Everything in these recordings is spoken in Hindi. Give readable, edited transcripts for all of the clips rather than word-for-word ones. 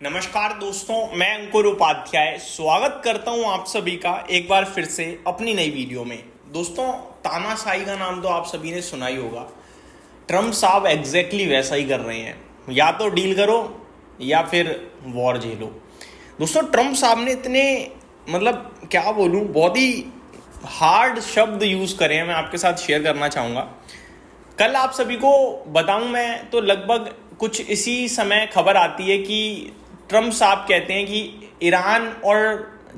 नमस्कार दोस्तों, मैं अंकुर उपाध्याय स्वागत करता हूं आप सभी का एक बार फिर से अपनी नई वीडियो में। दोस्तों, तानाशाही का नाम तो आप सभी ने सुना ही होगा। ट्रम्प साहब एग्जैक्टली वैसा ही कर रहे हैं, या तो डील करो या फिर वॉर झेलो। दोस्तों, ट्रम्प साहब ने इतने क्या बोलूं, बहुत ही हार्ड शब्द यूज़ करे हैं, मैं आपके साथ शेयर करना चाहूँगा। कल आप सभी को बताऊं मैं तो लगभग कुछ इसी समय खबर आती है कि ट्रम्प साहब कहते हैं कि ईरान और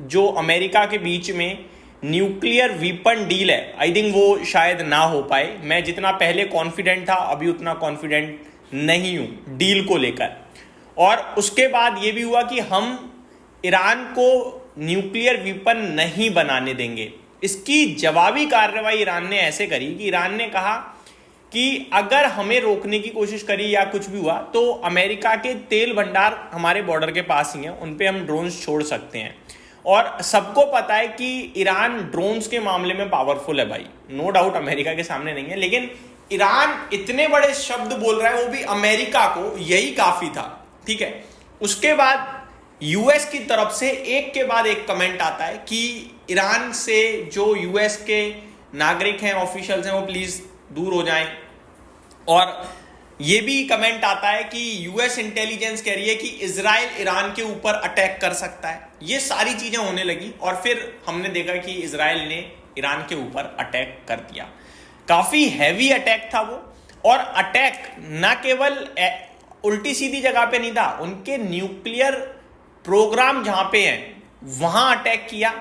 जो अमेरिका के बीच में न्यूक्लियर वीपन डील है, आई थिंक वो शायद ना हो पाए। मैं जितना पहले कॉन्फिडेंट था अभी उतना कॉन्फिडेंट नहीं हूं डील को लेकर। और उसके बाद ये भी हुआ कि हम ईरान को न्यूक्लियर वीपन नहीं बनाने देंगे। इसकी जवाबी कार्रवाई ईरान ने ऐसे करी कि ईरान ने कहा कि अगर हमें रोकने की कोशिश करी या कुछ भी हुआ तो अमेरिका के तेल भंडार हमारे बॉर्डर के पास ही हैं, उन पे हम ड्रोन्स छोड़ सकते हैं। और सबको पता है कि ईरान ड्रोन्स के मामले में पावरफुल है भाई, नो डाउट अमेरिका के सामने नहीं है। लेकिन ईरान इतने बड़े शब्द बोल रहा है, वो भी अमेरिका को, यही काफी था। ठीक है, उसके बाद यूएस की तरफ से एक के बाद एक कमेंट आता है कि ईरान से जो यूएस के नागरिक हैं, ऑफिशियल्स हैं, वो प्लीज दूर हो जाएं। और यह भी कमेंट आता है कि यूएस इंटेलिजेंस कह रही है कि इजराइल ईरान के ऊपर अटैक कर सकता है। ये सारी चीजें होने लगी और फिर हमने देखा कि इजराइल ने ईरान के ऊपर अटैक कर दिया। काफी हैवी अटैक था वो, और अटैक ना केवल उल्टी सीधी जगह पे नहीं था, उनके न्यूक्लियर प्रोग्राम जहां पे हैं वहां अटैक किया।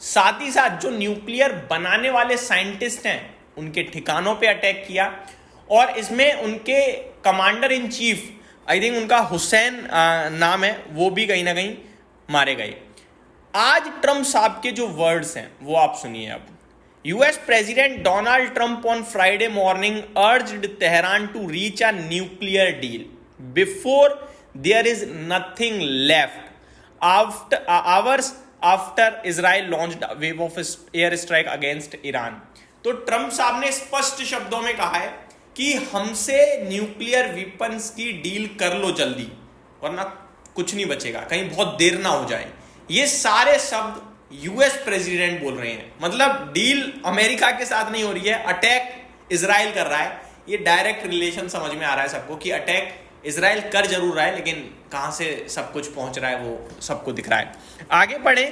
साथ ही साथ जो न्यूक्लियर बनाने वाले साइंटिस्ट हैं उनके ठिकानों पे अटैक किया। और इसमें उनके commander in chief, I think उनका हुसैन नाम है, वो भी कहीं ना कहीं मारे गए। आज ट्रम्प साहब के जो वर्ड्स हैं वो आप सुनिए अब। US president Donald Trump on Friday morning urged Tehran to reach a nuclear deal before there is nothing left hours after Israel launched a wave of air strike against Iran. तो ट्रम्प साहब ने स्पष्ट शब्दों में कहा है कि हमसे न्यूक्लियर वेपन्स की डील कर लो जल्दी, वरना कुछ नहीं बचेगा, कहीं बहुत देर ना हो जाए। ये सारे शब्द यूएस प्रेसिडेंट बोल रहे हैं। मतलब डील अमेरिका के साथ नहीं हो रही है, अटैक इजराइल कर रहा है। ये डायरेक्ट रिलेशन समझ में आ रहा है सबको कि अटैक इजराइल कर जरूर रहा है, लेकिन कहां से सब कुछ पहुंच रहा है वो सबको दिख रहा है। आगे पढ़े।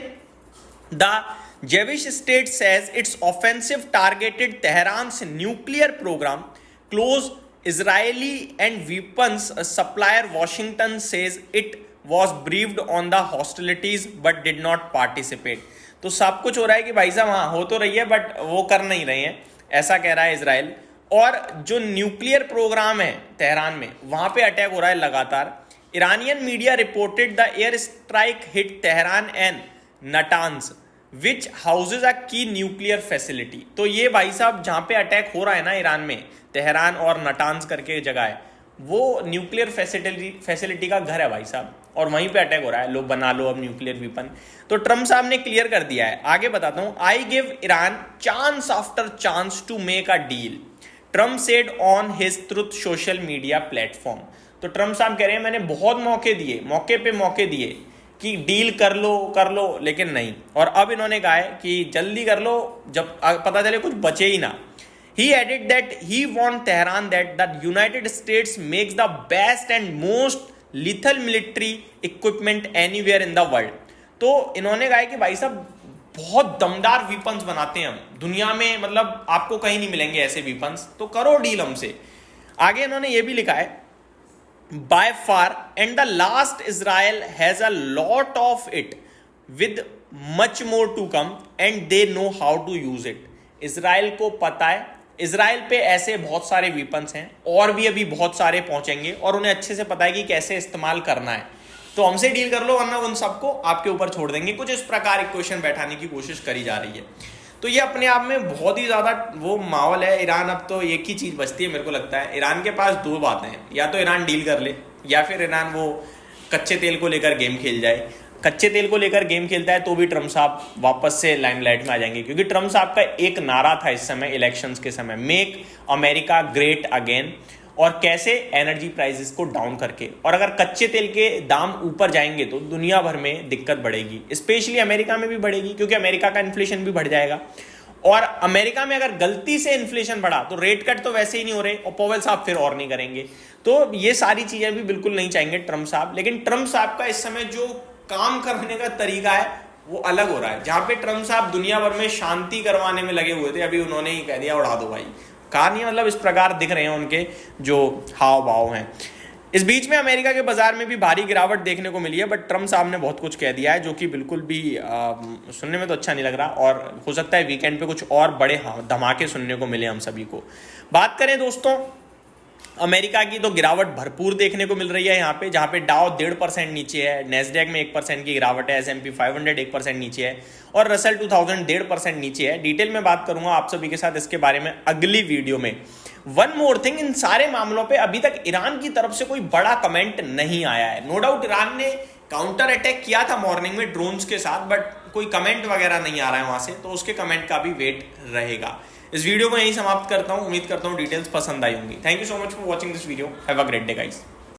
The Jewish state says its offensive targeted Tehran's nuclear program. Close Israeli and weapons supplier Washington says it was briefed on the hostilities but did not participate. तो सब कुछ हो रहा है कि भाई साहब हाँ हो तो रही है बट वो कर नहीं रहे हैं, ऐसा कह रहा है इजराइल। और जो न्यूक्लियर प्रोग्राम है तेहरान में, वहां पे अटैक हो रहा है लगातार। Iranian media reported the air strike hit Tehran and Natanz which houses a key nuclear facility. तो ये भाई साहब जहां पे अटैक हो रहा है ना ईरान में, तेहरान और नटान्स करके जगह है, वो न्यूक्लियर फैसिलिटी का घर है भाई साहब, और वहीं पे अटैक हो रहा है। लोग बना लो अब न्यूक्लियर वेपन। तो ट्रम्प साहब ने क्लियर कर दिया है। आगे बताता हूं। I give Iran chance after chance to make a deal, Trump said on his Truth Social media platform. तो ट्रम्प साहब कह रहे हैं मैंने बहुत मौके दिए, मौके पे मौके दिए कि डील कर लो, लेकिन नहीं। और अब इन्होंने कहा है कि जल्दी कर लो जब पता चले कुछ बचे ही ना। He added that he warned Tehran that the United States makes the best and most lethal military equipment anywhere in the world. तो इन्होंने कहा है कि भाई साहब बहुत दमदार वीपन्स बनाते हैं हम दुनिया में, मतलब आपको कहीं नहीं मिलेंगे ऐसे वीपन्स, तो करो डील हमसे। आगे इन्होंने ये भी लिखा है by far and the last Israel has a lot of it with much more to come and they know how to use it. Israel को पता है, इजराइल पे ऐसे बहुत सारे वीपन्स हैं और भी अभी बहुत सारे पहुंचेंगे, और उन्हें अच्छे से पता है कि कैसे इस्तेमाल करना है। तो हमसे डील कर लो वरना उन सबको आपके ऊपर छोड़ देंगे। कुछ इस प्रकार इक्वेशन बैठाने की कोशिश करी जा रही है। तो ये अपने आप में बहुत ही ज़्यादा वो माहौल है। ईरान अब तो एक ही चीज़ बचती है मेरे को लगता है, ईरान के पास दो बातें हैं, या तो ईरान डील कर ले या फिर ईरान वो कच्चे तेल को लेकर गेम खेल जाए। कच्चे तेल को लेकर गेम खेलता है तो भी ट्रम्प साहब वापस से लाइमलाइट में आ जाएंगे, क्योंकि ट्रम्प साहब का एक नारा था इस समय इलेक्शंस के समय, मेक अमेरिका ग्रेट अगेन। और कैसे एनर्जी प्राइसेस को डाउन करके। और अगर कच्चे तेल के दाम ऊपर जाएंगे तो दुनिया भर में दिक्कत बढ़ेगी, स्पेशली अमेरिका में भी बढ़ेगी, क्योंकि अमेरिका का इन्फ्लेशन भी बढ़ जाएगा। और अमेरिका में अगर गलती से इन्फ्लेशन बढ़ा तो रेट कट तो वैसे ही नहीं हो रहे और पॉवेल साहब फिर और नहीं करेंगे। तो ये सारी चीजें भी बिल्कुल नहीं चाहेंगे ट्रम्प साहब। लेकिन ट्रम्प साहब का इस समय जो काम करने का तरीका है वो अलग हो रहा है। जहां पे ट्रम्प साहब दुनिया भर में शांति करवाने में लगे हुए थे, अभी उन्होंने ही कह दिया उड़ा दो भाई। कहा नहीं, मतलब इस प्रकार दिख रहे हैं उनके जो हाव भाव हैं। इस बीच में अमेरिका के बाजार में भी भारी गिरावट देखने को मिली है, बट ट्रम्प साहब ने बहुत कुछ कह दिया है जो कि बिल्कुल भी सुनने में तो अच्छा नहीं लग रहा, और हो सकता है वीकेंड पे कुछ और बड़े धमाके सुनने को मिले हम सभी को। बात करें दोस्तों अमेरिका की, तो गिरावट भरपूर देखने को मिल रही है यहाँ पे, जहाँ पे डाउ 1.5% नीचे है, नेस्डैक में 1% की गिरावट है, S&P 500 1% नीचे है और रसल 2000 1.5% नीचे है। डिटेल में बात करूंगा आप सभी के साथ इसके बारे में अगली वीडियो में। वन मोर थिंग, इन सारे मामलों पे अभी तक ईरान की तरफ से कोई बड़ा कमेंट नहीं आया है। नो डाउट ईरान ने काउंटर अटैक किया था मॉर्निंग में ड्रोन्स के साथ, बट कोई कमेंट वगैरह नहीं आ रहा है वहां से, तो उसके कमेंट का भी वेट रहेगा। इस वीडियो को यहीं समाप्त करता हूं, उम्मीद करता हूं डिटेल्स पसंद आई होंगी। Thank you so much for watching this video, have a great day guys.